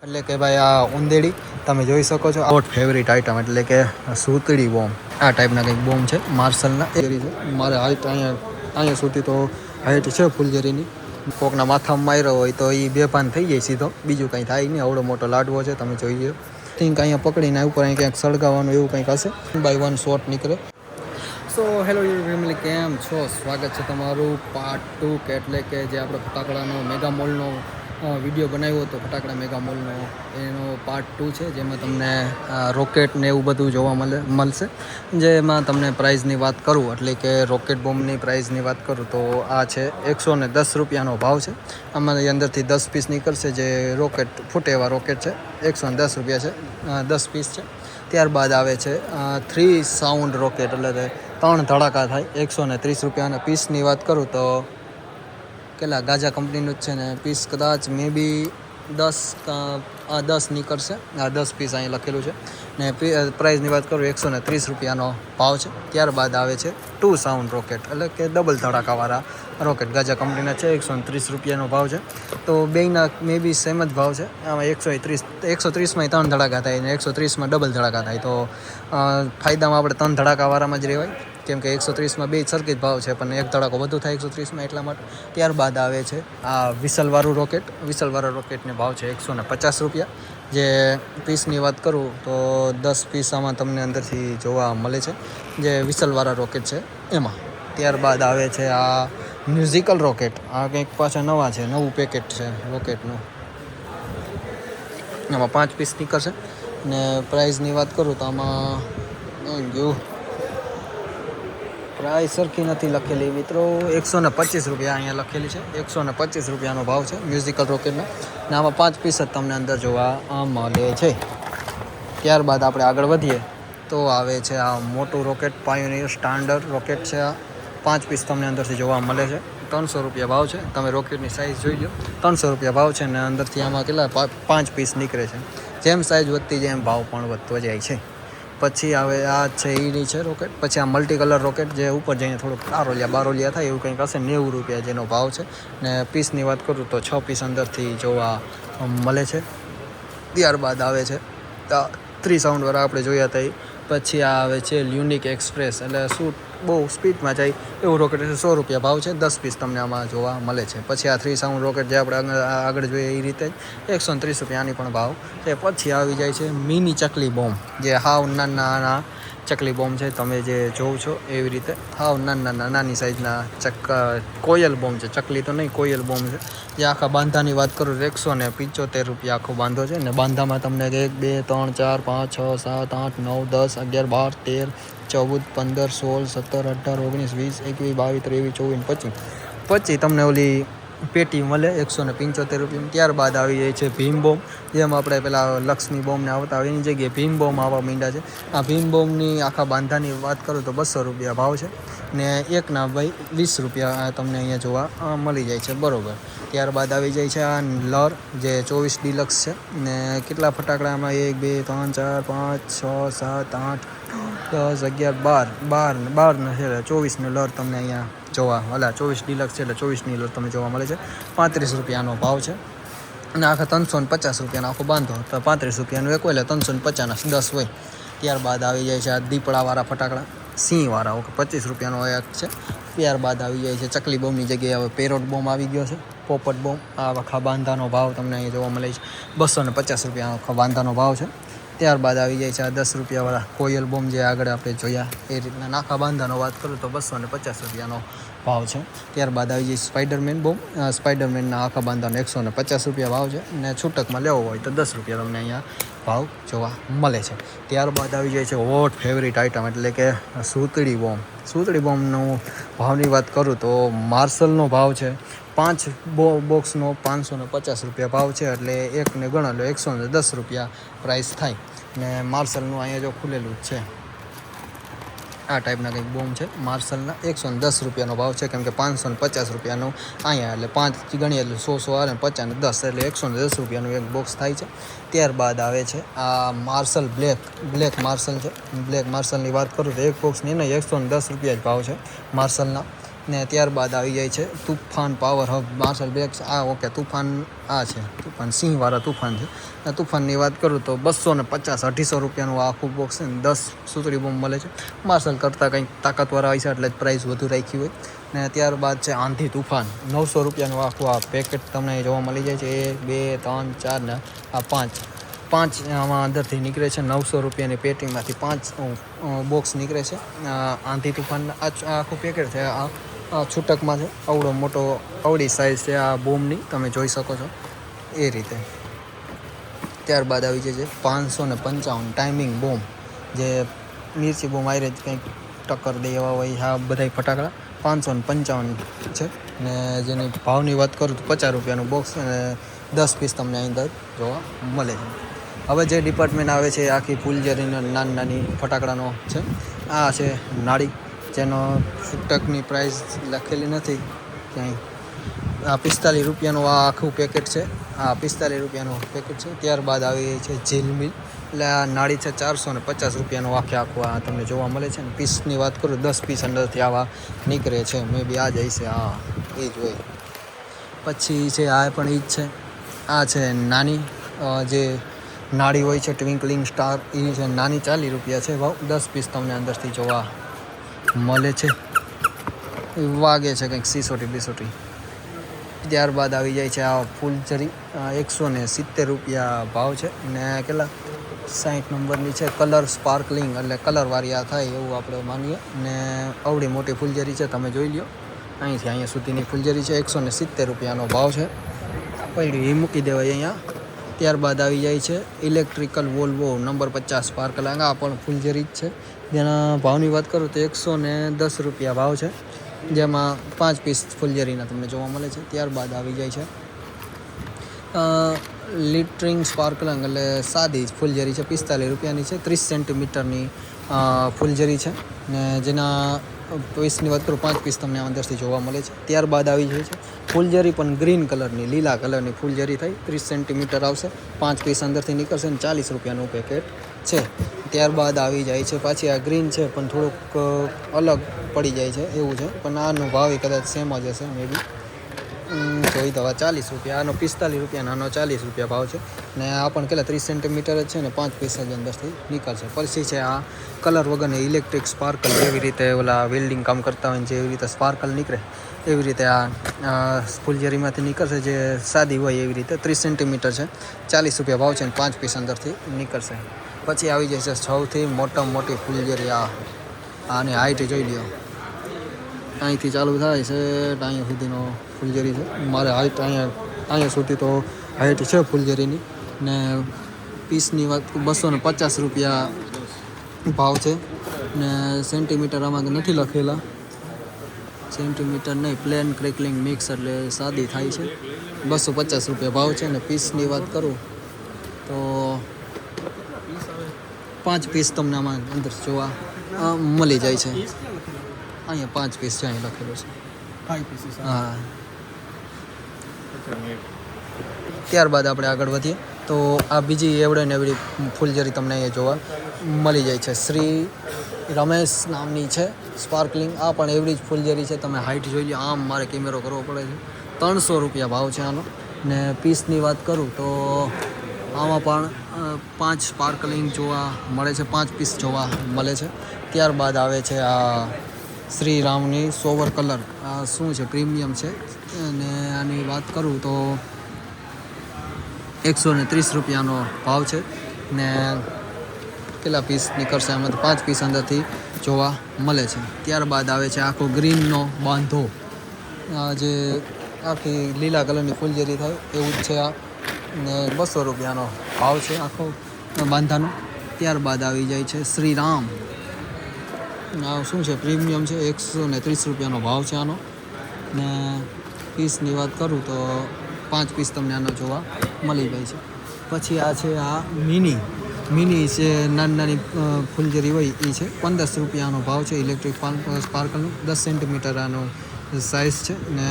એટલે કે ભાઈ આ ઉંદેડી તમે જોઈ શકો છો આઉટ ફેવરિટ આઈટમ એટલે કે સૂતળી બોમ્બ આ ટાઈપના કંઈક બોમ્બ છે માર્શલના એ છે મારે હાઈટ અહીંયા સુધી તો હાઈટ છે ફૂલઝરીની કોકના માથામાં માર્યો હોય તો એ બેભાન થઈ જાય સીધો બીજું કંઈ થાય નહીં આવડો મોટો લાડવો છે તમે જોઈએ થિંક અહીંયા પકડીને ઉપર અહીં ક્યાંક સળગાવવાનું એવું કંઈક હશે બાય વન શોટ નીકળે સો હેલો યુ ફેમિલી કેમ છો સ્વાગત છે તમારું પાર્ટ 2 કે એટલે કે જે આપણે ફટાકડાનો મેગા મોલનો વિડીયો બનાવ્યો હતો ફટાકડા મેગા મોલનો એનો પાર્ટ 2 છે જેમાં તમને રોકેટ ને એવું બધું જોવા મળશે જેમાં તમને પ્રાઇઝની વાત કરું એટલે કે રોકેટ બોમ્બની પ્રાઇઝની વાત કરું તો આ છે 110 રૂપિયાનો ભાવ છે આમાં અંદરથી 10 પીસ નીકળશે જે રોકેટ ફૂટે એવા રોકેટ છે 110 રૂપિયા છે 10 પીસ છે ત્યારબાદ આવે છે 3 સાઉન્ડ રોકેટ એટલે 3 ધડાકા થાય 130 રૂપિયાના પીસની વાત કરું તો કેટલા ગાજા કંપનીનું જ છે ને પીસ કદાચ મે બી 10 નીકળશે આ 10 પીસ અહીં લખેલું છે ને પ્રાઇઝની વાત કરું 130 રૂપિયાનો ભાવ છે ત્યારબાદ આવે છે 2 સાઉન્ડ રોકેટ એટલે કે ડબલ ધડાકાવાળા રોકેટ ગાજા કંપનીના છે 130 રૂપિયાનો ભાવ છે તો બેયના મે બી સેમ જ ભાવ છે આમાં 130માં 3 ધડાકા થાય ને 130માં ડબલ ધડાકા થાય તો ફાયદામાં આપણે 3 ધડાકાવાળામાં જ રહેવાય કેમ કે 130માં બે સરખી જ ભાવ છે પણ એક ધડાકો વધુ થાય 130માં એટલા માટે ત્યારબાદ આવે છે આ વિસલવાળું વિસલવાળા રોકેટનો ભાવ છે 150 રૂપિયા જે પીસની વાત કરું તો 10 પીસ આમાં તમને અંદરથી જોવા મળે છે જે વિસલવાળા રોકેટ છે એમાં ત્યારબાદ આવે છે આ મ્યુઝિકલ રોકેટ આ કંઈક પાછા નવા છે નવું પેકેટ છે રોકેટનું આમાં 5 પીસ નીકળશે ને પ્રાઇઝની વાત કરું તો આમાં ગયું પ્રાઇસ સરખી નથી લખેલી મિત્રો 125 રૂપિયા અહીંયા લખેલી છે 125 રૂપિયાનો ભાવ છે મ્યુઝિકલ રોકેટનો ને આમાં 5 પીસ જ તમને અંદર જોવા મળે છે ત્યારબાદ આપણે આગળ વધીએ તો આવે છે આ મોટું રોકેટ પાયોનિયર સ્ટાન્ડર્ડ રોકેટ છે આ 5 પીસ તમને અંદરથી જોવા મળે છે 300 રૂપિયા ભાવ છે તમે રોકેટની સાઇઝ જોઈ લો 300 રૂપિયા ભાવ છે ને અંદરથી આમાં કેટલા 5 પીસ નીકળે છે જેમ સાઇઝ વધતી જાય એમ ભાવ પણ વધતો જાય છે પછી આવે આ છે એની છે રોકેટ પછી આ મલ્ટી કલર રોકેટ જે ઉપર જઈને થોડુંક બારોલિયા થાય એવું કંઈક હશે 90 રૂપિયા જેનો ભાવ છે ને પીસની વાત કરું તો 6 પીસ અંદરથી જોવા મળે છે ત્યારબાદ આવે છે 3 સાઉન્ડવાળા આપણે જોયા હતા પછી આ આવે છે યુનિક એક્સપ્રેસ એટલે શું બહુ સ્પીડમાં જાય એવું રોકેટ છે 100 રૂપિયા ભાવ છે 10 પીસ તમને આમાં જોવા મળે છે પછી આ 3 સાઉન્ડ રોકેટ જે આપણે આગળ જોઈએ એ રીતે 130 રૂપિયાની પણ ભાવ છે પછી આવી જાય છે મિની ચકલી બોમ્બ જે હાવ નાના ચકલી બોમ્બ છે તમે જે જોવો છો એવી રીતે હાવ નાની સાઈઝના કોયલ બોમ્બ છે ચકલી તો નહીં કોયલ બોમ્બ છે જે આખા બાંધાની વાત કરું 175 રૂપિયા આખો બાંધો છે ને બાંધામાં તમને 1 2 3 4 5 6 7 8 9 10 11 12 13 14 15 16 17 18 19 20 21 22 23 24 25 તમને ઓલી પેટી મળે 175 રૂપિયા ત્યારબાદ આવી જાય છે ભીમ બોમ્બ જેમ આપણે પેલા લક્ષ્મી બોમ્બને આવતા હોય એની જગ્યાએ ભીમ બોમ્બ આવવા માંડ્યા છે આ ભીમ બોમ્બની આખા બાંધાની વાત કરું તો 200 રૂપિયા ભાવ છે ને એકના ભાઈ 20 રૂપિયા તમને અહીંયા જોવા મળી જાય છે બરાબર ત્યારબાદ આવી જાય છે આ લર જે 24 ડિલક્સ છે ને કેટલા ફટાકડામાં 1 2 3 4 5 6 7 8 10 11 12 ને છે 24 લર તમને અહીંયા જોવા 24 ડિલક્સ છે એટલે 24ની લર તમને જોવા મળે છે 35 રૂપિયાનો ભાવ છે અને આખા 350 રૂપિયાનો આખો બાંધો તો 35 રૂપિયાનું એક હોય એટલે 350ના 10 હોય ત્યારબાદ આવી જાય છે આ દીપડાવાળા ફટાકડા સિંહવાળા 25 રૂપિયાનો એક છે ત્યારબાદ આવી જાય છે ચકલી બોમ્બની જગ્યાએ હવે પેરોટ બોમ્બ આવી ગયો છે પોપટ બોમ્બ આ આખા બાંધાનો ભાવ તમને અહીંયા જોવા મળે છે 250 રૂપિયાનો આખા બાંધાનો ભાવ છે ત્યારબાદ આવી જાય છે આ 10 રૂપિયાવાળા કોયલ બોમ્બ જે આગળ આપણે જોયા એ રીતના નાખા બાંધાનો વાત કરું તો 250 રૂપિયાનો ભાવ છે ત્યારબાદ આવી જાય સ્પાઈડરમેન બોમ્બ સ્પાઈડરમેનના આખા બાંધાનો 150 રૂપિયા ભાવ છે અને છૂટકમાં લેવો હોય તો 10 રૂપિયા તમને અહીંયા ભાવ જોવા મળે છે ત્યારબાદ આવી જાય છે હોટ ફેવરિટ આઈટમ એટલે કે સૂતળી બોમ્બનો ભાવની વાત કરું તો માર્શલનો ભાવ છે 5 બોક્સનો 550 રૂપિયા ભાવ છે એટલે એકને ગણો લો 110 રૂપિયા પ્રાઇસ થાય ને માર્શલનું અહીંયા જો ખુલેલું જ છે આ ટાઈપના કંઈક બોમ્બ છે માર્શલના 110 રૂપિયાનો ભાવ છે કેમ કે 550 રૂપિયાનું અહીંયા એટલે 5 ગણીએ એટલે 100 આવે ને 50 ને 10 એટલે 110 રૂપિયાનું એક બોક્સ થાય છે ત્યારબાદ આવે છે આ માર્શલ બ્લેક માર્શલ છે બ્લેક માર્શલની વાત કરું તો એક બોક્સની નહીં 110 રૂપિયા જ ભાવ છે માર્શલના ને ત્યારબાદ આવી જાય છે Toofan power hub Marshal brakes. Okay, Toofan છે, તુફાન સિંહવાળા તુફાન છે. આ તુફાનની વાત કરું તો 250-250 રૂપિયાનું આખું બોક્સ છે ને 10 સુતળી બોમ્બ મળે છે. માર્શલ કરતાં કંઈક તાકાતવાળા હોય છે એટલે જ પ્રાઇસ વધુ રાખી હોય. ને ત્યારબાદ છે આંધી તુફાન, 900 રૂપિયાનું આખું આ પેકેટ તમને જોવા મળી જાય છે. 1 2 3 4 ને આ 5 આમાં અંદરથી નીકળે છે. 900 રૂપિયાની પેટીમાંથી 5 બોક્સ નીકળે છે. આંધી તુફાન આખું પેકેટ છે. આ છૂટકમાં છે. અવળી સાઇઝ છે આ બોમ્બની, તમે જોઈ શકો છો એ રીતે. ત્યારબાદ આવી જાય છે 555 ટાઈમિંગ બોમ્બ, જે મિર્ચી બોમ્બ આયરે જ કંઈક ટક્કર દે એવા હોય. આ બધા ફટાકડા 555 છે. ને જેની ભાવની વાત કરું તો 50 રૂપિયાનું બોક્સ અને 10 પીસ તમને અંદર જોવા મળે છે. હવે જે ડિપાર્ટમેન્ટ આવે છે આખી ફૂલઝડીનો નાની ફટાકડાનો છે. આ છે નાળી, જેનો છૂટકની પ્રાઇસ લખેલી નથી ક્યાંય. આ 45 રૂપિયાનું આ આખું પેકેટ છે. આ 45 રૂપિયાનું પેકેટ છે. ત્યારબાદ આવી છે ઝીલમિલ, એટલે આ નાળી છે 450 રૂપિયાનું આખું આ તમને જોવા મળે છે. ને પીસની વાત કરું 10 પીસ અંદરથી આવા નીકળે છે. મે બી આ જ હશે, એ જ હોય. પછી છે આ પણ એ જ છે. આ છે નાની જે નાળી હોય છે ટ્વિંકલિંગ સ્ટાર, એ છે નાની 40 રૂપિયા છે ભાવ. 10 પીસ તમને અંદરથી જોવા મળે છે. વાગે છે કંઈક સિસોટી. ત્યારબાદ આવી જાય છે આ ફૂલઝડી, 170 રૂપિયા ભાવ છે. ને કેટલા 60 નંબરની છે. કલર સ્પાર્કલિંગ, એટલે કલરવાળી આ થાય એવું આપણે માનીએ. ને અવળી મોટી ફૂલઝડી છે, તમે જોઈ લો. અહીંથી અહીંયા સુધીની ફૂલઝડી છે. 170 રૂપિયાનો ભાવ છે. પડી એ મૂકી દેવાય અહીંયા. ત્યારબાદ આવી જાય છે ઇલેક્ટ્રિકલ વોલ્વો નંબર 50 સ્પાર્કલ. આ પણ ફૂલઝડી જ છે. જેના ભાવની વાત કરું તો 110 રૂપિયા ભાવ છે, જેમાં 5 પીસ ફૂલઝડીના તમને જોવા મળે છે. ત્યારબાદ આવી જાય છે લિટરિંગ સ્પાર્કલિંગ, એટલે સાદી ફૂલઝડી છે. 45 રૂપિયાની છે. 30 સેન્ટીમીટરની ફૂલઝડી છે. ને જેના પીસની વાત કરું 5 પીસ તમને અંદરથી જોવા મળે છે. ત્યારબાદ આવી જાય છે ફૂલઝડી પણ ગ્રીન કલરની, લીલા કલરની ફૂલઝડી થઈ 30 સેન્ટીમીટર આવશે. 5 પીસ અંદરથી નીકળશે ને 40 રૂપિયાનું પેકેટ છે. ત્યારબાદ આવી જાય છે પાછી આ ગ્રીન છે પણ થોડુંક અલગ પડી જાય છે એવું છે, પણ આનો ભાવ કદાચ સેમ જ હશે મે બી. જોઈ તો 40 રૂપિયા, આનો 45 રૂપિયા, આનો 40 રૂપિયા ભાવ છે. ને આ પણ કેટલા 30 સેન્ટીમીટર જ છે ને 5 પીસ જ અંદરથી નીકળશે. પછી છે આ કલર વગરની ઇલેક્ટ્રિક સ્પાર્કલ, જેવી રીતે ઓલા વેલ્ડિંગ કામ કરતા હોય જેવી રીતે સ્પાર્કલ નીકળે એવી રીતે આ ફૂલઝડીમાંથી નીકળશે, જે સાદી હોય એવી રીતે. 30 સેન્ટીમીટર છે, 40 રૂપિયા ભાવ છે ને 5 પીસ અંદરથી નીકળશે. પછી આવી જશે સૌથી મોટામાં મોટી ફૂલઝડી, આની હાઈટ જોઈ લ્યો. અહીંથી ચાલુ થાય છે અહીંયા સુધીનો ફૂલઝડી છે. મારે હાઈટ અહીંયા સુધી તો હાઈટ છે ફૂલઝડીની. ને પીસની વાત 250 રૂપિયા ભાવ છે. ને સેન્ટીમીટર આમાં નથી લખેલા, સેન્ટીમીટર નહીં, પ્લેન ક્રેકલિંગ મિક્સ, એટલે સાદી થાય છે. 250 રૂપિયા ભાવ છે. ને પીસની વાત કરું તો 5 પીસ તમને આમાં અંદર જોવા મળી જાય છે. અહીંયા 5 પીસ છે, અહીં લખેલું છે. હા. ત્યારબાદ આપણે આગળ વધીએ તો આ બીજી એવડે ને એવડી ફૂલઝડી તમને અહીંયા જોવા મળી જાય છે. શ્રી રમેશ નામની છે સ્પાર્કલિંગ. આ પણ એવડી જ ફૂલઝડી છે. તમે હાઈટ જોઈ લો. આમ મારે કેમેરો કરવો પડે છે. 300 રૂપિયા ભાવ છે આનો. ને પીસની વાત કરું તો આમાં પણ 5 સ્પાર્કલિંગ જોવા મળે છે, 5 પીસ જોવા મળે છે. ત્યારબાદ આવે છે આ શ્રીરામની સોવર કલર. આ શું છે, પ્રીમિયમ છે. અને આની વાત કરું તો 130 રૂપિયાનો ભાવ છે. ને કેટલા પીસ નીકળશે આમાંથી 5 પીસ અંદરથી જોવા મળે છે. ત્યારબાદ આવે છે આખો ગ્રીનનો બાંધો, જે આખી લીલા કલરની ફૂલઝડી થાય એવું જ છે આ. ને 200 રૂપિયાનો ભાવ છે આખો બાંધાનો. ત્યારબાદ આવી જાય છે શ્રીરામ. આ શું છે, પ્રીમિયમ છે. 130 રૂપિયાનો ભાવ છે આનો. ને પીસની વાત કરું તો 5 પીસ તમને આનો જોવા મળી જાય છે. પછી આ છે આ મિની છે, નાની ફૂલઝડી હોય એ છે. 15 રૂપિયાનો ભાવ છે. ઇલેક્ટ્રિક સ્પાર્કલનું 10 સેન્ટીમીટર આનો સાઇઝ છે. ને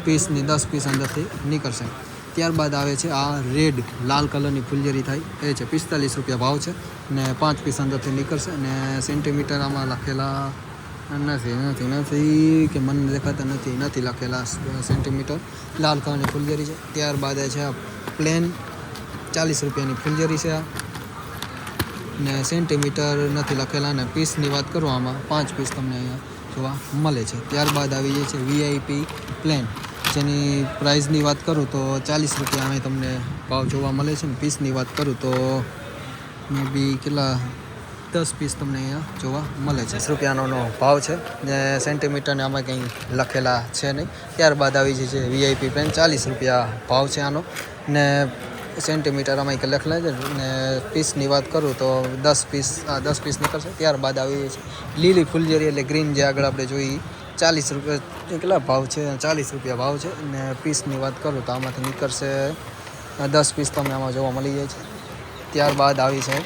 પીસની 10 પીસ અંદરથી નીકળશે. ત્યારબાદ આવે છે આ રેડ લાલ કલરની ફૂલઝડી થાય એ છે. 45 રૂપિયા ભાવ છે. ને 5 પીસ અંદરથી નીકળશે. ને સેન્ટીમીટર આમાં લખેલા નથી કે મને દેખાતા નથી લખેલા સેન્ટીમીટર. લાલ કલરની ફૂલઝરી છે. ત્યારબાદ છે આ પ્લેન 40 રૂપિયાની ફૂલઝરી છે. આ ને સેન્ટીમીટર નથી લખેલા. અને પીસની વાત કરું આમાં 5 પીસ તમને અહીંયા જોવા મળે છે. ત્યારબાદ આવી જાય છે VIP પ્લેન, જેની પ્રાઇસની વાત કરું તો 40 રૂપિયા અહીં તમને ભાવ જોવા મળે છે. ને પીસની વાત કરું તો મે બી કેટલા 10 પીસ તમને અહીંયા જોવા મળે છે. 10 રૂપિયાનો ભાવ છે ને સેન્ટીમીટરને આમાં કંઈ લખેલા છે નહીં. ત્યારબાદ આવી જાય છે VIP પ્લેન, 40 રૂપિયા ભાવ છે આનો. ને સેન્ટીમીટર આમાં કંઈ લખેલા છે. ને પીસની વાત કરું તો 10 પીસ નીકળશે. ત્યારબાદ આવી જાય છે લીલી ફૂલઝરી એટલે ગ્રીન, જે આગળ આપણે જોઈ 40 રૂપિયા કેટલા ભાવ છે, 40 રૂપિયા ભાવ છે. ને પીસની વાત કરું તો આમાંથી નીકળશે 10 પીસ તમને આમાં જોવા મળી જાય છે. ત્યારબાદ આવી છે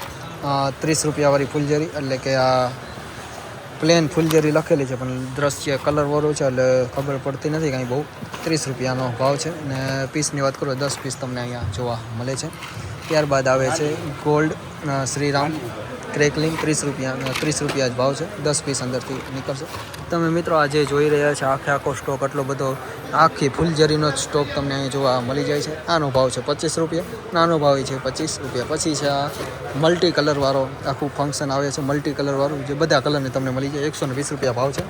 30 રૂપિયાવાળી ફૂલઝરી, એટલે કે આ પ્લેન ફૂલઝરી લખેલી છે પણ દ્રશ્ય કલરવાળું છે એટલે ખબર પડતી નથી કાંઈ બહુ. 30 રૂપિયાનો ભાવ છે. ને પીસની વાત કરું 10 પીસ તમને અહીંયા જોવા મળે છે. ત્યારબાદ આવે છે ગોલ્ડ શ્રીરામ ક્રેકલિંગ, 30 રૂપિયા જ ભાવ છે. 10 પીસ અંદરથી નીકળશે. તમે મિત્રો આજે જોઈ રહ્યા છે આખો સ્ટોક, આટલો બધો આખી ફૂલઝરીનો જ સ્ટોક તમને અહીં જોવા મળી જાય છે. આનો ભાવ છે 25 રૂપિયા, નાનો ભાવ છે 25 રૂપિયા. પછી છે આ મલ્ટી કલરવાળો આખું ફંક્શન આવે છે, મલ્ટી કલરવાળું જે બધા કલરને તમને મળી જાય. 120 રૂપિયા ભાવ છે.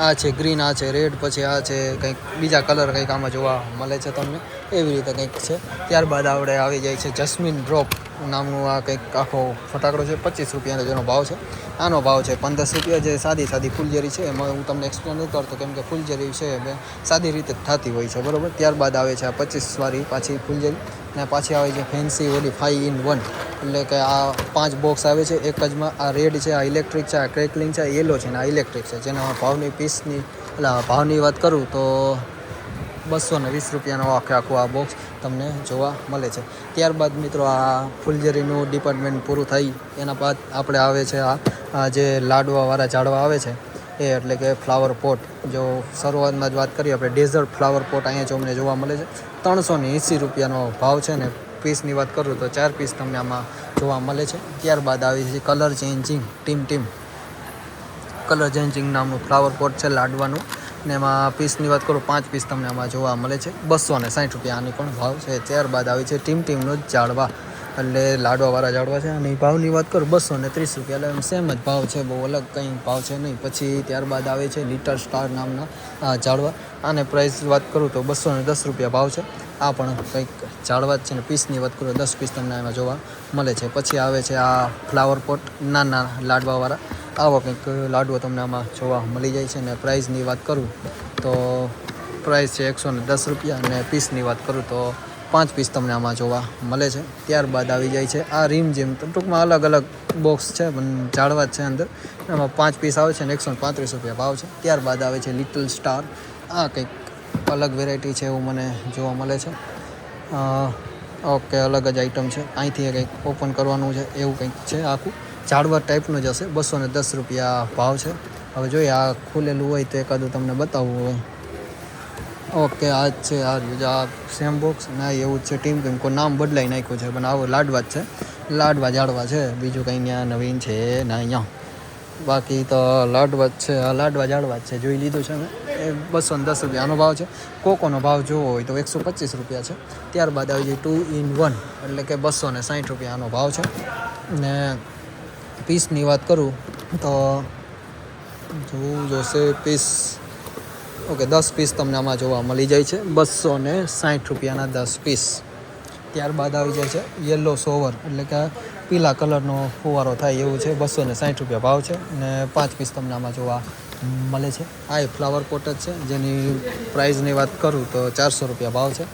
આ છે ગ્રીન, આ છે રેડ, પછી આ છે કંઈક બીજા કલર કંઈક આમાં જોવા મળે છે તમને, એવી રીતે કંઈક છે. ત્યારબાદ આપણે આવી જાય છે જસ્મીન ડ્રોપ નામનું આ કંઈક આખો ફટાકડો છે, 25 રૂપિયાનો જેનો ભાવ છે. આનો ભાવ છે 15 રૂપિયા. જે સાદી ફૂલઝરી છે એમાં હું તમને એક્સપ્લેન નહીં કરતો, કેમ કે ફૂલઝરી છે એ સાદી રીતે થતી હોય છે, બરાબર. ત્યારબાદ આવે છે આ 25 પાછી ફૂલઝરી, ને પાછી આવે છે ફેન્સી ઓલી 5 in 1, એટલે કે આ 5 બોક્સ આવે છે એક જમાં. આ રેડ છે, આ ઇલેક્ટ્રિક છે, આ ક્રેકલિંગ છે, યેલો છે, ને આ ઇલેક્ટ્રિક છે. જેના ભાવની ભાવની વાત કરું તો 220 રૂપિયાનો આખું આ બોક્સ તમને જોવા મળે છે. ત્યારબાદ મિત્રો આ ફૂલઝરીનું ડિપાર્ટમેન્ટ પૂરું થઈ એના બાદ આપણે આવે છે આ જે લાડવાવાળા ઝાડવા આવે છે એ, એટલે કે ફ્લાવર પોટ. જો શરૂઆતમાં જ વાત કરીએ આપણે, ડેઝર્ટ ફ્લાવર પોટ અહીંયા જો અમને જોવા મળે છે. 380 રૂપિયાનો ભાવ છે. ને પીસની વાત કરું તો 4 પીસ તમને આમાં જોવા મળે છે. ત્યારબાદ આવી છે કલર ચેન્જિંગ કલર ચેન્જિંગ નામનું ફ્લાવર પોટ છે લાડવાનું, ને એમાં પીસની વાત કરું 5 પીસ તમને આમાં જોવા મળે છે. 260 રૂપિયા આની પણ ભાવ છે. ત્યારબાદ આવી છે ટીમનો ઝાડવા, એટલે લાડવાવાળા ઝાડવા છે. અને ભાવની વાત કરું 230 રૂપિયા, એટલે સેમ જ ભાવ છે, બહુ અલગ કંઈ ભાવ છે નહીં. પછી ત્યારબાદ આવે છે લિટલ સ્ટાર નામના ઝાડવા. આને પ્રાઇસ વાત કરું તો 210 રૂપિયા ભાવ છે. આ પણ કંઈક ઝાડવા જ છે. ને પીસની વાત કરું 10 પીસ તમને એમાં જોવા મળે છે. પછી આવે છે આ ફ્લાવર પોટ નાના લાડવાવાળા, આવો કંઈક લાડવો તમને આમાં જોવા મળી જાય છે. ને પ્રાઇસની વાત કરું તો પ્રાઇસ છે 110 રૂપિયા, અને પીસની વાત કરું તો 5 પીસ તમને આમાં જોવા મળે છે. ત્યારબાદ આવી જાય છે આ રીમ જેમ, ટૂંકમાં અલગ બોક્સ છે પણ ઝાડવા જ છે અંદર. એમાં 5 પીસ આવે છે ને 135 રૂપિયા ભાવ છે. ત્યારબાદ આવે છે લિટલ સ્ટાર, આ કંઈક અલગ વેરાયટી છે એવું મને જોવા મળે છે. ઓકે, અલગ જ આઈટમ છે. અહીંથી કંઈક ઓપન કરવાનું છે એવું કંઈક છે, આખું ઝાડવા ટાઈપનું જ હશે. 210 રૂપિયા ભાવ છે. હવે જોઈએ આ ખુલેલું હોય તો એકાદું તમને બતાવવું હોય. ઓકે, આ જ છે, આ સેમ બોક્સ ના એવું જ છે. ટીમ કોઈ નામ બદલાઈ નાખ્યું છે પણ આવો લાડવા જ છે, લાડવા ઝાડવા છે, બીજું કંઈ ત્યાં નવીન છે ના અહીંયા. બાકી તો લાડવા જ છે, આ લાડવા ઝાડવા જ છે, જોઈ લીધું છે મેં. એ 210 રૂપિયાનો ભાવ છે. કોકોનો ભાવ જોવો હોય તો 125 રૂપિયા છે. ત્યારબાદ આવી જાય 2 in 1, એટલે કે 260 રૂપિયાનો ભાવ છે. ને પીસની વાત કરું તો જોવું જોશે પીસ. ઓકે, 10 પીસ તમને આમાં જોવા મળી જાય છે. 260 રૂપિયાના 10 પીસ. ત્યારબાદ આવી જાય છે યલો સોવર, એટલે કે પીલા કલરનો ફુવારો થાય એવું છે. 260 રૂપિયા ભાવ છે. ને 5 પીસ તમને આમાં જોવા મળે છે. આ એ ફ્લાવર પોટ જ છે, જેની પ્રાઇસની વાત કરું તો 400 રૂપિયા ભાવ છે.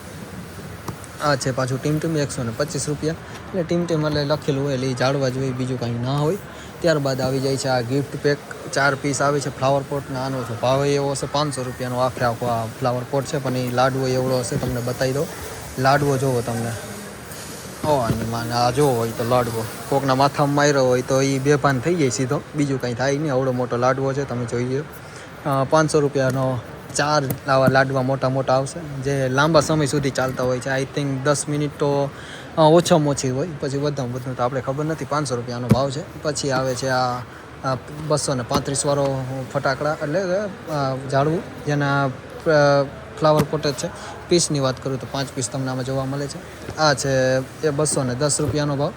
આ છે પાછું ટીમ 125 રૂપિયા, એટલે ટીમ એટલે લખેલું હોય એટલે એ ઝાડવા જોઈએ, બીજું કાંઈ ના હોય. ત્યારબાદ આવી જાય છે આ ગિફ્ટ પેક, 4 પીસ આવે છે ફ્લાવર પોટના. આનો તો ભાવ એવો હશે 500 રૂપિયાનો આખો આ ફ્લાવર પોટ છે, પણ એ લાડવો એવડો હશે. તમને બતાવી દો લાડવો જોવો તમને. આ જોવો હોય તો લાડવો કોકના માથામાં માર્યો હોય તો એ બેભાન થઈ જાય સીધો, બીજું કંઈ થાય નહીં. આવડો મોટો લાડવો છે, તમે જોઈ લો. 500 રૂપિયાનો 4 આવા લાડવા મોટા આવશે, જે લાંબા સમય સુધી ચાલતા હોય છે. આઈ થિંક 10 મિનિટ તો ઓછામાં ઓછી હોય, પછી વધુ તો આપણે ખબર નથી. 500 રૂપિયાનો ભાવ છે. પછી આવે છે આ 235 વાળો ફટાકડા એટલે ઝાડવું જેના ફ્લાવર પોટેજ છે. પીસની વાત કરું તો 5 પીસ તમને આમાં જોવા મળે છે. આ છે એ 210 રૂપિયાનો ભાવ,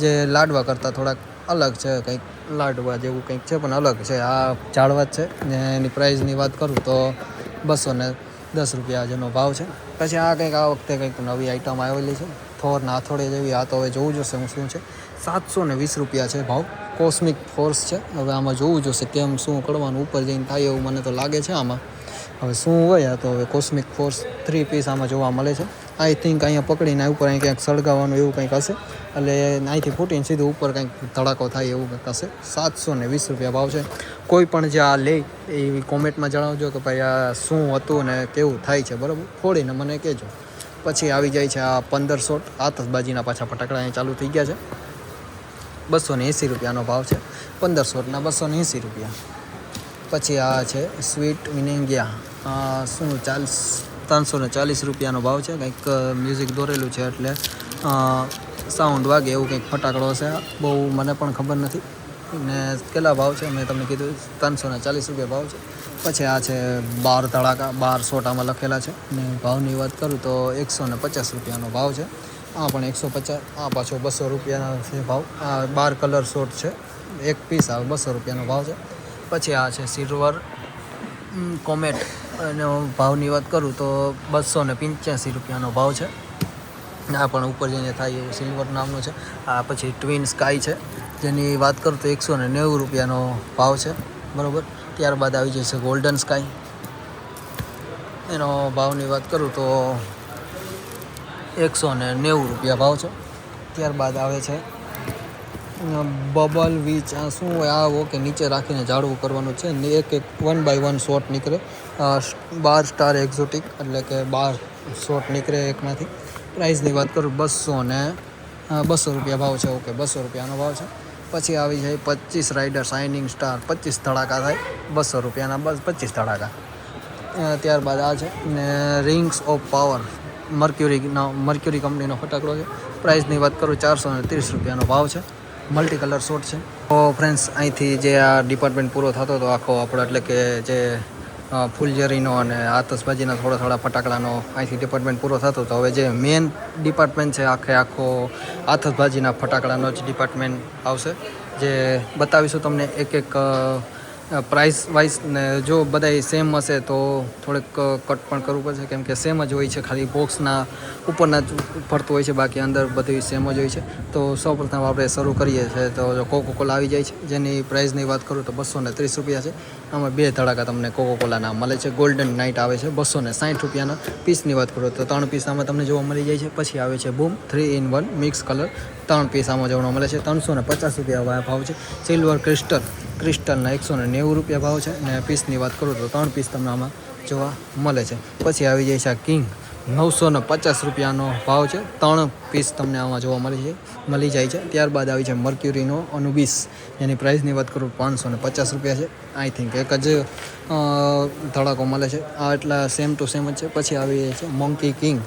જે લાડવા કરતાં થોડાક અલગ છે, કંઈક લાડવા જેવું કંઈક છે પણ અલગ છે. આ ઝાડવા જ છે ને એની પ્રાઇઝની વાત કરું તો 210 રૂપિયા જેનો ભાવ છે. પછી આ કંઈક આ વખતે કંઈક નવી આઈટમ આવેલી છે, થોરના હાથોડે જેવી. આ તો હવે જોવું જોશે હું શું છે. 720 રૂપિયા છે ભાવ. કોસ્મિક ફોર્સ છે. હવે આમાં જોવું જોશે કેમ શું કરવાનું, ઉપર જઈને થાય એવું મને તો લાગે છે. આમાં હવે શું હોય, આ તો હવે કોસ્મિક ફોર્સ 3 પીસ આમાં જોવા મળે છે. આઈ થિંક અહીંયા પકડીને ઉપર અહીં ક્યાંક સળગાવવાનું એવું કંઈક હશે, એટલે અહીંથી ફૂટીને સીધું ઉપર કંઈક ધડાકો થાય એવું કંઈક હશે. 720 રૂપિયા ભાવ છે. કોઈ પણ જે આ લે એ કોમેન્ટમાં જણાવજો કે ભાઈ આ શું હતું ને કેવું થાય છે, બરાબર, ફોડીને મને કહેજો. પછી આવી જાય છે આ 1500 આતશબાજીના પાછા ફટાકડા અહીં ચાલુ થઈ ગયા છે. 280 રૂપિયાનો ભાવ છે. 1500ના 280 રૂપિયા. પછી આ છે સ્વીટ વિનેંગિયા, શું 340 રૂપિયાનો ભાવ છે. કંઈક મ્યુઝિક દોરેલું છે એટલે સાઉન્ડ વાગે એવું કંઈક ફટાકડો હશે. બહુ મને પણ ખબર નથી ને કેટલા ભાવ છે મેં તમને કીધું, 340 રૂપિયા ભાવ છે. પછી આ છે 12 ધડાકા, 12 શોટ આમાં લખેલા છે ને ભાવની વાત કરું તો 150 રૂપિયાનો ભાવ છે. આ પણ 150, આ પાછો 200 રૂપિયાનો છે ભાવ. આ 12 કલર શોટ છે, એક પીસ આવે 200 રૂપિયાનો ભાવ છે. પછી આ છે સિલ્વર કોમેટ, એનો ભાવની વાત કરું તો 285 રૂપિયાનો ભાવ છે. આ પણ ઉપર જઈને થાય એવું સિલ્વર નામનું છે. આ પછી ટ્વિન સ્કાય છે, જેની વાત કરું તો 190 રૂપિયાનો ભાવ છે, બરાબર. ત્યારબાદ આવી જશે ગોલ્ડન સ્કાય, એનો ભાવની વાત કરું તો 190 રૂપિયા ભાવ છે. ત્યારબાદ આવે છે બબલ વીચ. આ શું હોય, આ ઓકે નીચે રાખીને ઝાડવું કરવાનું છે ને એક 1 by 1 શોટ નીકળે. 12 સ્ટાર એક્ઝોટિક એટલે કે 12 શોટ નીકળે એકમાંથી. પ્રાઇસની વાત કરું 200 રૂપિયા ભાવ છે. ઓકે 200 રૂપિયાનો ભાવ છે. પછી આવી જાય 25 રાઇડર શાઇનિંગ સ્ટાર, 25 ધડાકા થાય 200 રૂપિયાના, બસ 25 ધડાકા. ત્યારબાદ આ છે ને રિંગ્સ ઓફ પાવર, મર્ક્યુરી કંપનીનો ફટાકડો છે. પ્રાઇસની વાત કરું 430 રૂપિયાનો ભાવ છે. મલ્ટી કલર શોટ છે. તો ફ્રેન્ડ્સ, અહીંથી જે આ ડિપાર્ટમેન્ટ પૂરો થતો હતો આખો આપણો, એટલે કે જે ફૂલઝરીનો અને આતશબાજીના થોડા ફટાકડાનો અહીંથી ડિપાર્ટમેન્ટ પૂરો થતો હતો. હવે જે મેઇન ડિપાર્ટમેન્ટ છે આખો આતશબાજીના ફટાકડાનો જ ડિપાર્ટમેન્ટ આવશે, જે બતાવીશું તમને એક પ્રાઇસ વાઇઝ. ને જો બધાય સેમ હશે તો થોડેક કટ પણ કરવું પડશે, કેમ કે સેમ જ હોય છે, ખાલી બોક્સના ઉપરના જ ફરતું હોય છે, બાકી અંદર બધી સેમ જ હોય છે. તો સૌપ્રથમ આપણે શરૂ કરીએ છીએ તો કોકોકોલા આવી જાય છે, જેની પ્રાઇસની વાત કરું તો 230 રૂપિયા છે. આમાં 2 ધડાકા તમને કોકોકોલાના મળે છે. ગોલ્ડન નાઇટ આવે છે 260 રૂપિયાના. પીસની વાત કરું તો 3 પીસ આમાં તમને જોવા મળી જાય છે. પછી આવે છે બૂમ 3 in 1 મિક્સ કલર, 3 પીસ આમાં જોવા મળે છે. 350 રૂપિયા ભાવ છે. સિલ્વર ક્રિસ્ટલના 190 રૂપિયા ભાવ છે. અને પીસની વાત કરું તો 3 પીસ તમને આમાં જોવા મળે છે. પછી આવી જાય છે આ કિંગ, 950 રૂપિયાનો ભાવ છે. 3 પીસ તમને આમાં જોવા મળી જાય છે. ત્યારબાદ આવી છે મર્ક્યુરીનો અનુબીસ, એની પ્રાઇસની વાત કરું 550 રૂપિયા છે. આઈ થિંક એક જ ધડાકો મળે છે. આ એટલા સેમ ટુ સેમ જ છે. પછી આવી જાય છે મોંકી કિંગ,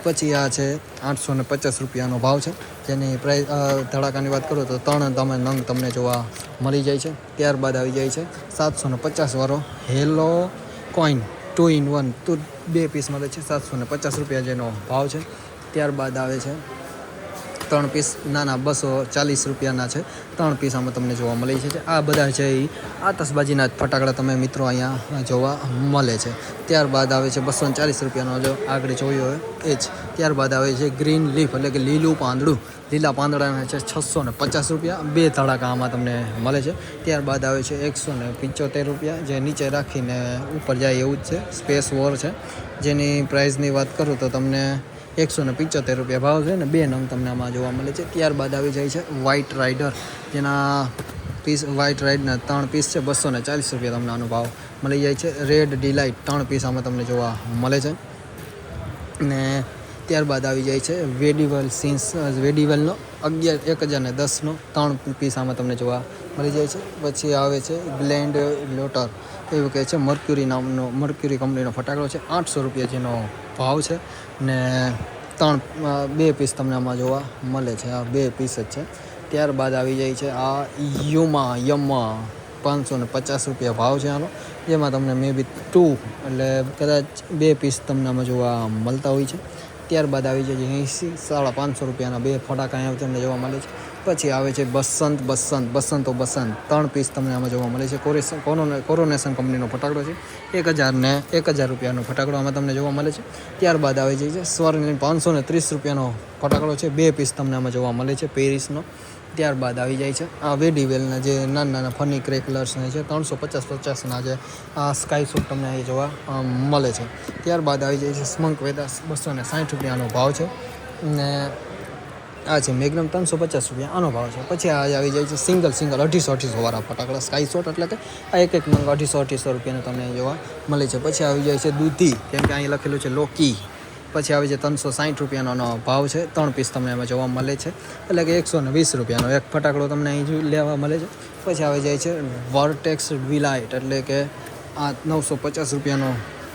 પછી આ છે 850 રૂપિયાનો ભાવ છે, જેની પ્રાઇસ ધડાકાની વાત કરું તો 3 નંગ તમને જોવા મળી જાય છે. ત્યારબાદ આવી જાય છે 750 વાળો હેલો કોઈન 2 in 1, તો 2 પીસ મળે છે. 750 રૂપિયા જેનો ભાવ છે. ત્યારબાદ આવે છે 3 પીસ નાના 240 રૂપિયાના છે. 3 પીસ આમાં તમને જોવા મળી છે. આ બધા છે એ આતશબાજીના જ ફટાકડા તમે મિત્રો અહીંયા જોવા મળે છે. ત્યારબાદ આવે છે 240 રૂપિયાનો, જો આગળ જોયો હોય એ જ. ત્યારબાદ આવે છે ગ્રીન લીફ એટલે કે લીલું પાંદડું, લીલા પાંદડાના છે 650 રૂપિયા. 2 ધડાકા આમાં તમને મળે છે. ત્યારબાદ આવે છે 175 રૂપિયા, જે નીચે રાખીને ઉપર જાય એવું જ છે. સ્પેસ વોર છે, જેની પ્રાઇસની વાત કરું તો તમને 175 રૂપિયા ભાવ છે ને 2 નંગ તમને આમાં જોવા મળે છે. ત્યારબાદ આવી જાય છે વ્હાઇટ રાઇડર, જેના પીસ વ્હાઇટ રાઇડના 3 પીસ છે. 240 રૂપિયા તમને આનો ભાવ મળી જાય છે. રેડ ડિલાઇટ 3 પીસ આમાં તમને જોવા મળે છે. ને ત્યારબાદ આવી જાય છે વેડિવલનો 1010નો 3 પીસ આમાં તમને જોવા મળી જાય છે. પછી આવે છે ગ્લેન્ડ લોટર, એવું કહે છે મર્ક્યુરી કંપનીનો ફટાકડો છે. 800 રૂપિયા જેનો ભાવ છે. ને 2 પીસ તમને આમાં જોવા મળે છે. આ 2 પીસ જ છે. ત્યારબાદ આવી જાય છે આ યમા 550 રૂપિયા ભાવ છે આનો, જેમાં તમને મે બી 2 એટલે કદાચ 2 પીસ તમને આમાં જોવા મળતા હોય છે. ત્યારબાદ આવી જાય છે 80 550 રૂપિયાના 2 ફટાકા અહીંયા તમને જોવા મળે છે. પછી આવે છે બસંત 3 પીસ તમને આમાં જોવા મળે છે. કોરોનેશન કંપનીનો ફટાકડો છે, 1000 રૂપિયાનો ફટાકડો આમાં તમને જોવા મળે છે. ત્યારબાદ આવે છે સ્વર્ણિમ 530 રૂપિયાનો ફટાકડો છે, 2 પીસ તમને આમાં જોવા મળે છે પેરિસનો. ત્યારબાદ આવી જાય છે આ વેડીવેલના જે નાના ફની ક્રેકલર્સને છે, 350-50ના જે આ સ્કાય શૂટ તમને અહીં જોવા મળે છે. ત્યારબાદ આવી જાય છે સ્મંક વેદાસ 260 રૂપિયાનો ભાવ છે, ને આ છે મેગ્નમ 350 રૂપિયા આનો ભાવ છે. પછી આ આવી જાય છે સિંગલ 250 વાળા ફટાકડા સ્કાય શોટ, એટલે કે આ એક નંગ 250 રૂપિયાનો તમને જોવા મળે છે. પછી આવી જાય છે દૂધી, કેમ કે અહીં લખેલું છે લોકી. પછી આવી છે 360 રૂપિયાનો ભાવ છે, 3 પીસ તમને એમાં જોવા મળે છે, એટલે કે 120 રૂપિયાનો એક ફટાકડો તમને અહીં લેવા મળે છે. પછી આવી જાય છે વર્ટેક્સ વીલાઇટ, એટલે કે આ 950 રૂપિયાનો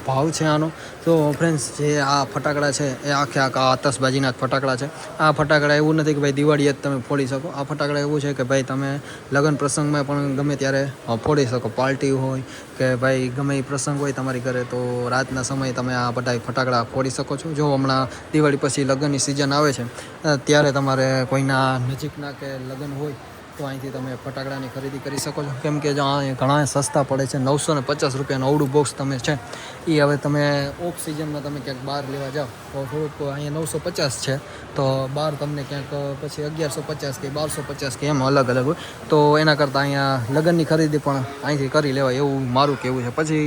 ભાવ છે આનો. તો ફ્રેન્ડ્સ, જે આ ફટાકડા છે એ આખા આતશબાજીના જ ફટાકડા છે. આ ફટાકડા એવું નથી કે ભાઈ દિવાળીએ જ તમે ફોડી શકો. આ ફટાકડા એવું છે કે ભાઈ તમે લગ્ન પ્રસંગમાં પણ ગમે ત્યારે ફોડી શકો. પાર્ટી હોય કે ભાઈ ગમે એ પ્રસંગ હોય તમારી ઘરે, તો રાતના સમયે તમે આ બધા ફટાકડા ફોડી શકો છો. જો હમણાં દિવાળી પછી લગ્નની સિઝન આવે છે, ત્યારે તમારે કોઈના નજીકના કે લગ્ન હોય તો અહીંથી તમે ફટાકડાની ખરીદી કરી શકો છો. કેમ કે જો ઘણા સસ્તા પડે છે. 950 રૂપિયાનું અવડું બોક્સ તમે છે એ હવે તમે ઓફ સિઝનમાં તમે ક્યાંક બહાર લેવા જાઓ તો થોડુંક અહીંયા 950 છે, તો બહાર તમને ક્યાંક પછી 1150 કે 1250 કે એમ અલગ હોય. તો એના કરતાં અહીંયા લગ્નની ખરીદી પણ અહીંથી કરી લેવાય એવું મારું કહેવું છે. પછી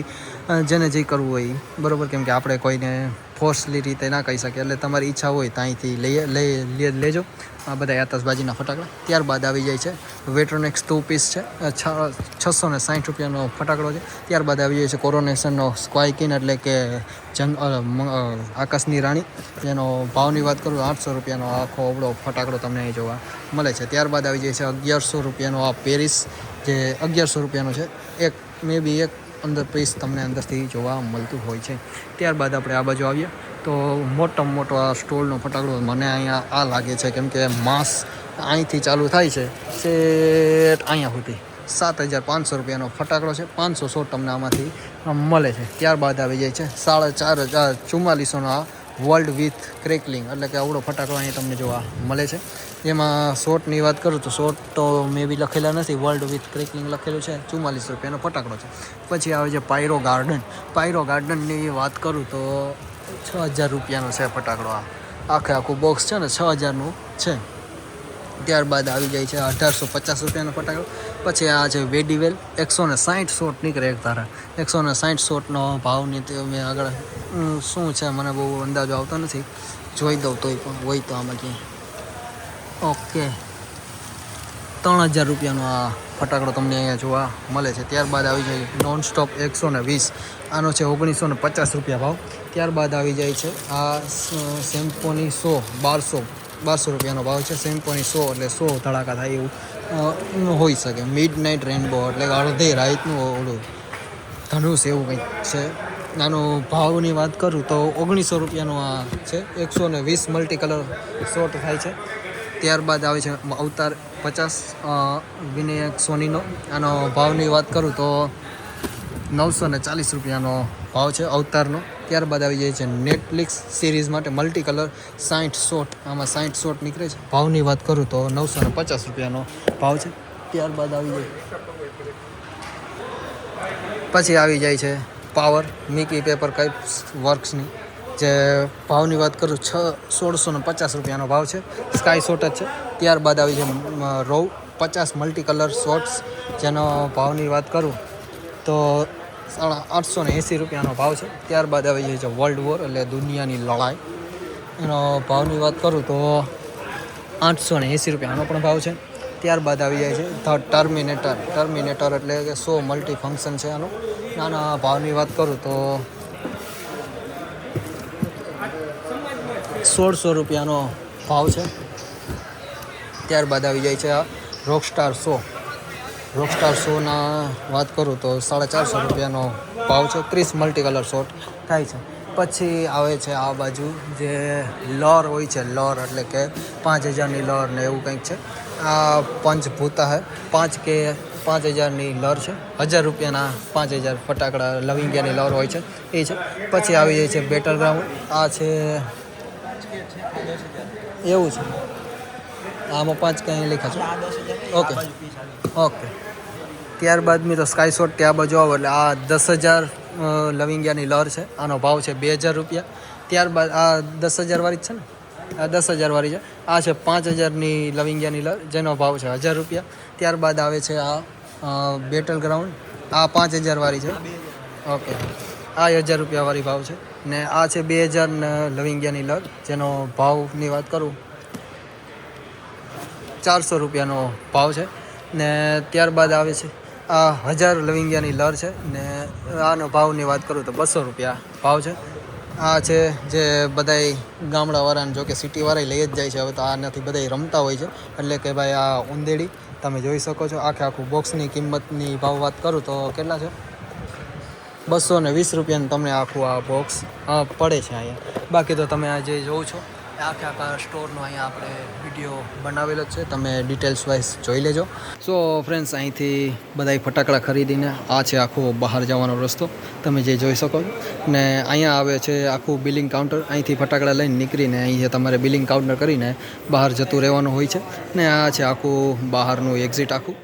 જેને જે કરવું હોય બરાબર, કેમ કે આપણે કોઈને ફોર્સલી રીતે ના કહી શકીએ, એટલે તમારી ઈચ્છા હોય તો અહીંથી લેજો આ બધા આતશબાજીના ફટાકડા. ત્યારબાદ આવી જાય છે વેટ્રોનેક્સ 2 પીસ છે, 660 રૂપિયાનો ફટાકડો છે. ત્યારબાદ આવી જાય છે કોરોનેશનનો સ્ક્વાયકિન, એટલે કે આકાશની રાણી, જેનો ભાવની વાત કરું 800 રૂપિયાનો આખો અવળો ફટાકડો તમને અહીં જોવા મળે છે. ત્યારબાદ આવી જાય છે 1100 રૂપિયાનો આ પેરિસ, જે 1100 રૂપિયાનો છે. એક મે બી એક અંદર પીસ તમને અંદરથી જોવા મળતું હોય છે. ત્યારબાદ આપણે આ બાજુ આવીએ તો મોટામાં મોટો આ સ્ટોલનો ફટાકડો મને અહીંયા આ લાગે છે, કેમ કે માસ અહીંથી ચાલુ થાય છે અહીંયા સુધી 7500 રૂપિયાનો ફટાકડો છે. 500 શોટ તમને આમાંથી મળે છે. ત્યારબાદ આવી જાય છે 4444નો આ વર્લ્ડ વિથ ક્રેકલિંગ, એટલે કે આવડો ફટાકડો અહીંયા તમને જોવા મળે છે. એમાં શોટની વાત કરું તો શોટ તો મે બી લખેલા નથી, વર્લ્ડ વિથ ક્રેકલિંગ લખેલું છે. 44 રૂપિયાનો ફટાકડો છે. પછી આવે છે પાયરો ગાર્ડનની વાત કરું તો 6000 રૂપિયાનો છે ફટાકડો. આખું બોક્સ છે ને 6000નું છે. ત્યારબાદ આવી જાય છે 1850 રૂપિયાનો ફટાકડો. પછી આ છે વેડીવેલ, 160 શોટ નીકળે એક ધારા. 160 શોટનો ભાવની તો મેં આગળ શું છે મને બહુ અંદાજો આવતો નથી, જોઈ દઉં તોય પણ હોય તો આમાં ક્યાંય. ઓકે, 3000 રૂપિયાનો આ ફટાકડો તમને અહીંયા જોવા મળે છે. ત્યારબાદ આવી જાય નોન સ્ટોપ 120, આનો છે 1950 રૂપિયા ભાવ. ત્યારબાદ આવી જાય છે આ સેમ્પોની 100 1200 રૂપિયાનો ભાવ છે. સેમ્પોની 100 એટલે 100 ધડાકા થાય એવું હોઈ શકે. મિડ નાઇટ રેનબો, એટલે અડધી રાતનું ઓલું ધનુષ એવું કંઈક છે. આનો ભાવની વાત કરું તો 1900 રૂપિયાનો આ છે. 120 મલ્ટી કલર શોટ થાય છે. ત્યારબાદ આવે છે અવતાર 50 વિનાયક સોનીનો. આનો ભાવની વાત કરું તો 940 રૂપિયાનો ભાવ છે અવતારનો. ત્યારબાદ આવી જાય છે નેટફ્લિક્સ સિરીઝ માટે મલ્ટી કલર 60 શોટ, આમાં 60 શોટ નીકળે છે. ભાવની વાત કરું તો 950 રૂપિયાનો ભાવ છે. ત્યારબાદ આવી જાય પછી આવી જાય છે પાવર મિકી પેપર કપ્સ વર્ક્સની, જે ભાવની વાત કરું 1650 રૂપિયાનો ભાવ છે. સ્કાય શોટ જ છે. ત્યારબાદ આવી છે રોવ 50 મલ્ટી કલર શોટ્સ, જેનો ભાવની વાત કરું તો 880 રૂપિયાનો ભાવ છે. ત્યારબાદ આવી જાય છે વર્લ્ડ વોર, એટલે દુનિયાની લડાઈ, એનો ભાવની વાત કરું તો 880 રૂપિયાનો પણ ભાવ છે. ત્યારબાદ આવી જાય છે ટર્મિનેટર એટલે કે 100 મલ્ટી ફંક્શન છે આનો. આના ભાવની વાત કરું તો 1600 રૂપિયાનો ભાવ છે. ત્યારબાદ આવી જાય છે આ રોકસ્ટાર 100ના વાત કરું તો 450 રૂપિયાનો ભાવ છે. 30 મલ્ટી કલર શોટ થાય છે. પછી આવે છે આ બાજુ જે લોર હોય છે, લોર એટલે કે 5000ની લોર ને એવું કંઈક છે. આ પંચભૂતા હે 5000ની લોર છે. 1000 રૂપિયાના 5000 ફટાકડા લવિંગિયાની લોર હોય છે એ છે. પછી આવી જાય છે બેટલ ગ્રાઉન્ડ. આ છે એવું છે, આમાં 5 કંઈ લખ્યા છે. Okay okay. ત્યારબાદ મિત્રો સ્કાય શોટ ત્યાં બાજુ આવો એટલે આ 10,000 લવિંગિયાની લર છે. આનો ભાવ છે 2000 રૂપિયા. ત્યારબાદ આ 10,000 વાળી જ છે ને, આ 10,000 વાળી છે. આ છે 5000ની લવિંગિયાની લર, જેનો ભાવ છે 1000 રૂપિયા. ત્યારબાદ આવે છે આ બેટલ ગ્રાઉન્ડ. આ 5000 વાળી છે. ઓકે, આ 1000 રૂપિયા વાળી ભાવ છે. ને આ છે 2000 લવિંગિયાની લર, જેનો ભાવની વાત કરું 400 રૂપિયાનો ભાવ છે. ને ત્યારબાદ આવે છે આ 1000 લવિંગિયાની લર છે. ને આનો ભાવની વાત કરું તો 200 રૂપિયા ભાવ છે. આ છે જે બધાય ગામડાવાળાને, જો કે સિટીવાળા લઈ જ જાય છે હવે તો, આનાથી બધાય રમતા હોય છે. એટલે કે ભાઈ આ ઉંદેડી તમે જોઈ શકો છો. આખું બોક્સની કિંમતની ભાવ વાત કરું તો કેટલા છે, 220 રૂપિયાનું તમને આખું આ બોક્સ પડે છે અહીંયા. બાકી તો તમે આ જે જોવો છો આખા સ્ટોરનો અહીંયા આપણે વિડીયો બનાવેલો જ છે, તમે ડિટેલ્સ વાઇઝ જોઈ લેજો. સો ફ્રેન્ડ્સ, અહીંથી બધાય ફટાકડા ખરીદીને આ છે આખો બહાર જવાનો રસ્તો, તમે જે જોઈ શકો છો. ને અહીંયા આવે છે આખું બિલિંગ કાઉન્ટર. અહીંથી ફટાકડા લઈને નીકળીને અહીં તમારે બિલિંગ કાઉન્ટર કરીને બહાર જતું રહેવાનું હોય છે. ને આ છે આખું બહારનું એક્ઝિટ આખું.